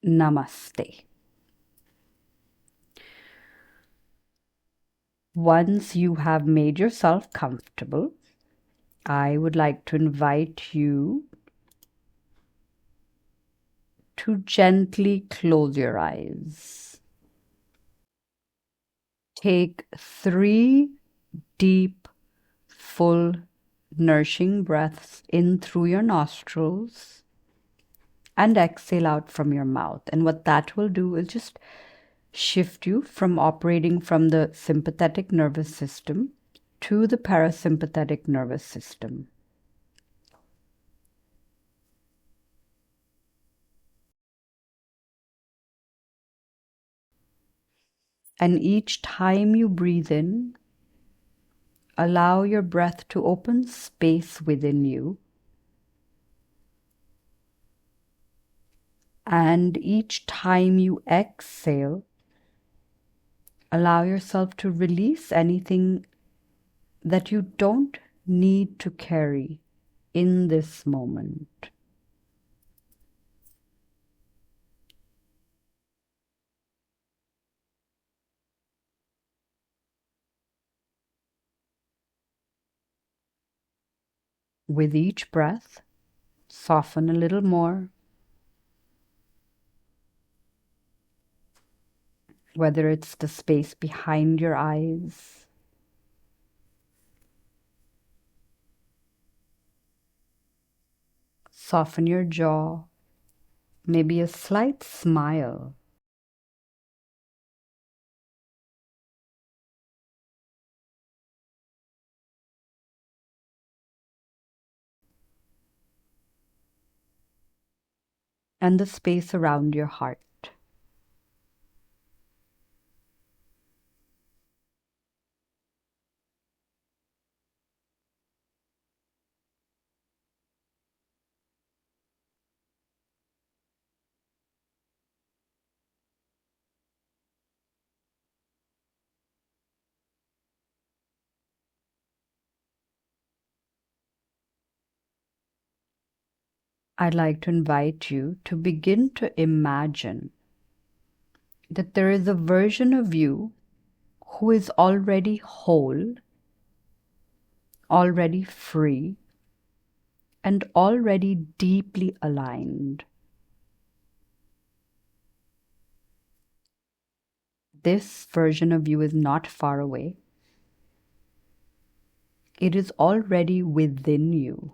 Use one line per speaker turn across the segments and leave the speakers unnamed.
Namaste. Once you have made yourself comfortable, I would like to invite you to gently close your eyes. Take 3 deep, full, nourishing breaths in through your nostrils and exhale out from your mouth. And what that will do is just shift you from operating from the sympathetic nervous system to the parasympathetic nervous system. And each time you breathe in, allow your breath to open space within you. And each time you exhale, allow yourself to release anything that you don't need to carry in this moment. With each breath, soften a little more, whether it's the space behind your eyes, soften your jaw, maybe a slight smile. And the space around your heart. I'd like to invite you to begin to imagine that there is a version of you who is already whole, already free, and already deeply aligned. This version of you is not far away. It is already within you.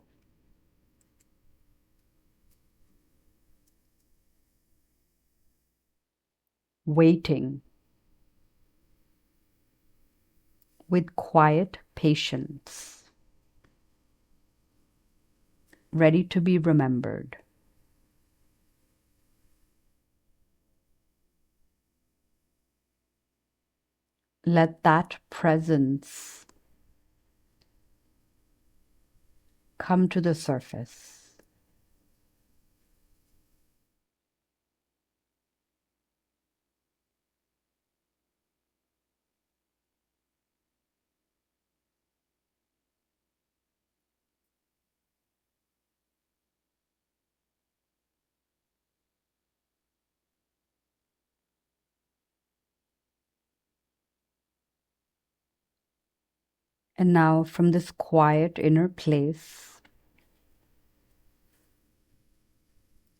Waiting with quiet patience, ready to be remembered. Let that presence come to the surface. And now, from this quiet inner place,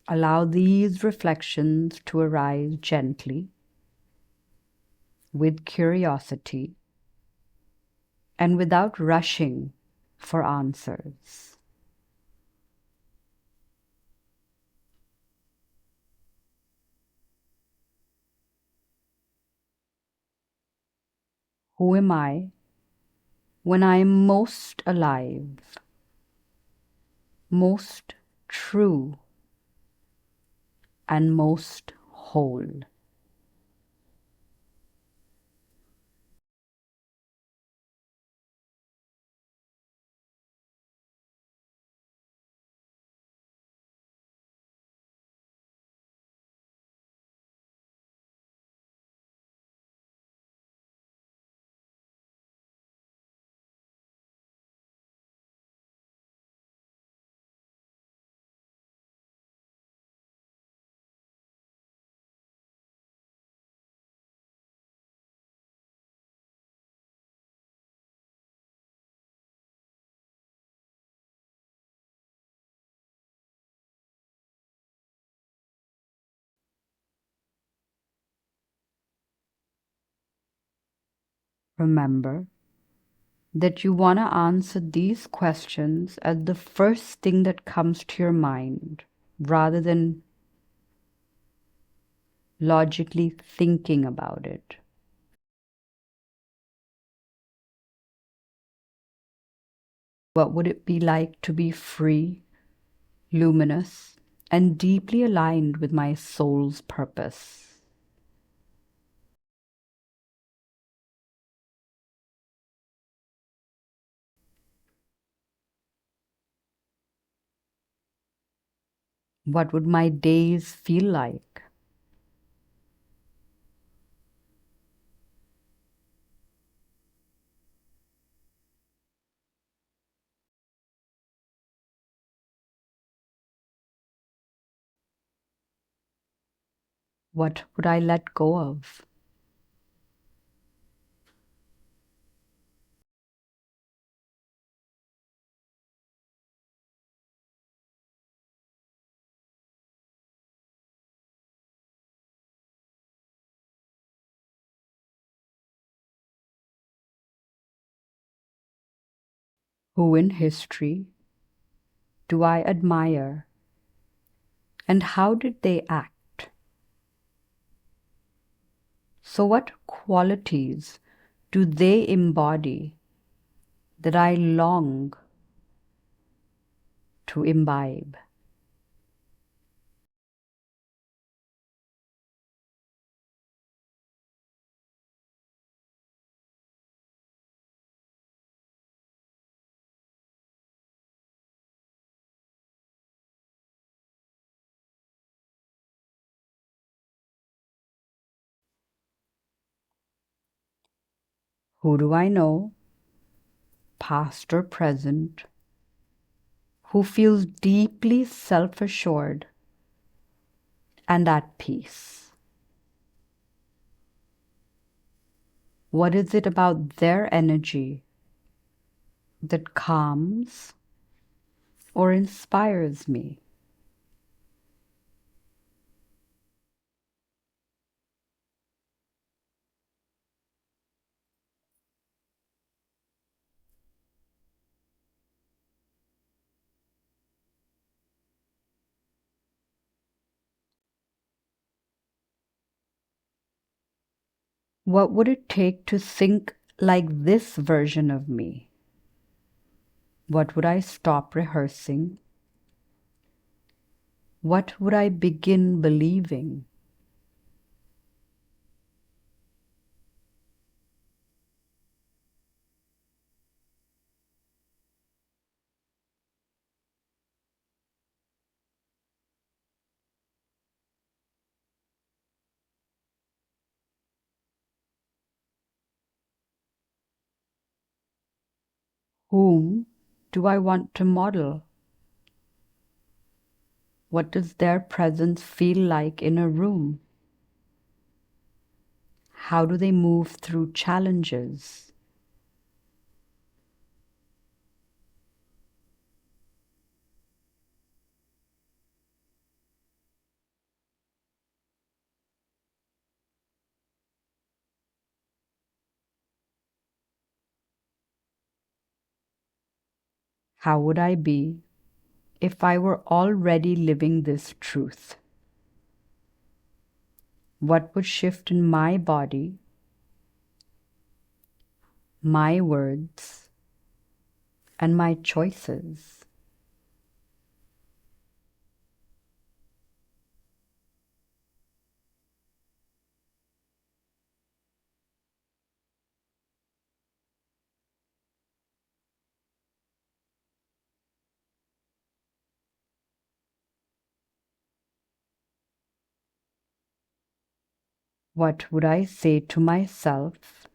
allow these reflections to arise gently, with curiosity, and without rushing for answers. Who am I when I am most alive, most true, and most whole? remember that you want to answer these questions as the first thing that comes to your mind rather than logically thinking about it. What would it be like to be free, luminous, and deeply aligned with my soul's purpose? What would my days feel like? What would I let go of? Who in history do I admire, and how did they act? So, what qualities do they embody that I long to imbibe? Who do I know, past or present, who feels deeply self assured and at peace? What is it about their energy that calms or inspires me? What would it take to think like this version of me? What would I stop rehearsing? What would I begin believing? Whom do I want to model? What does their presence feel like in a room? How do they move through challenges? How would I be if I were already living this truth? What would shift in my body, my words, and my choices? What would I say to myself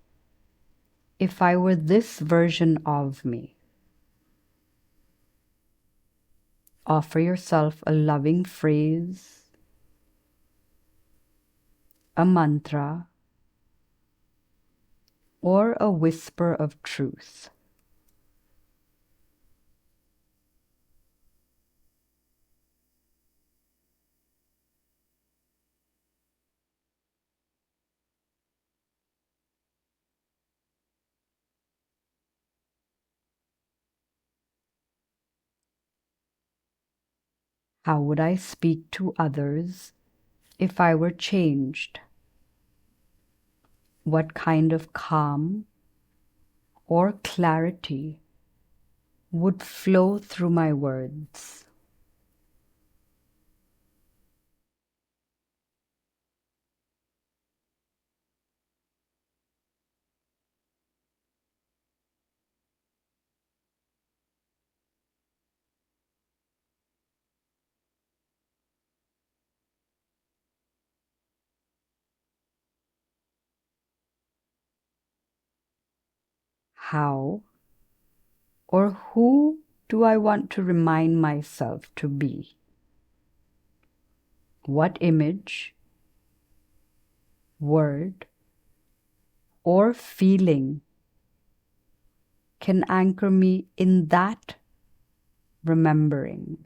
if I were this version of me? Offer yourself a loving phrase, a mantra, or a whisper of truth. How would I speak to others if I were changed? What kind of calm or clarity would flow through my words? How or who do I want to remind myself to be? What image, word, or feeling can anchor me in that remembering?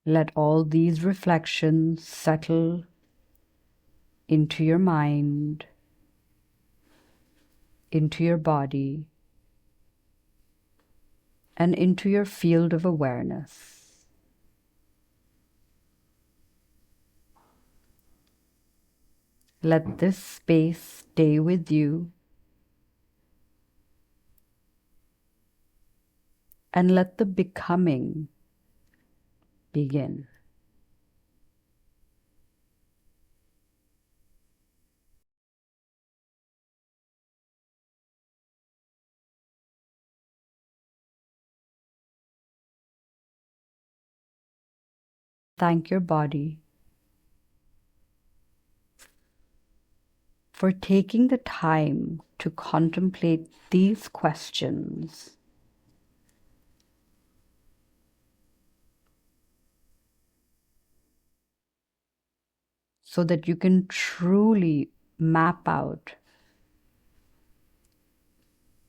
Let all these reflections settle into your mind, into your body, and into your field of awareness. Let this space stay with you, and let the becoming begin. Thank your body for taking the time to contemplate these questions so that you can truly map out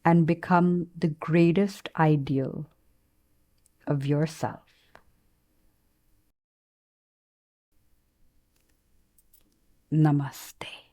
and become the greatest ideal of yourself. Namaste.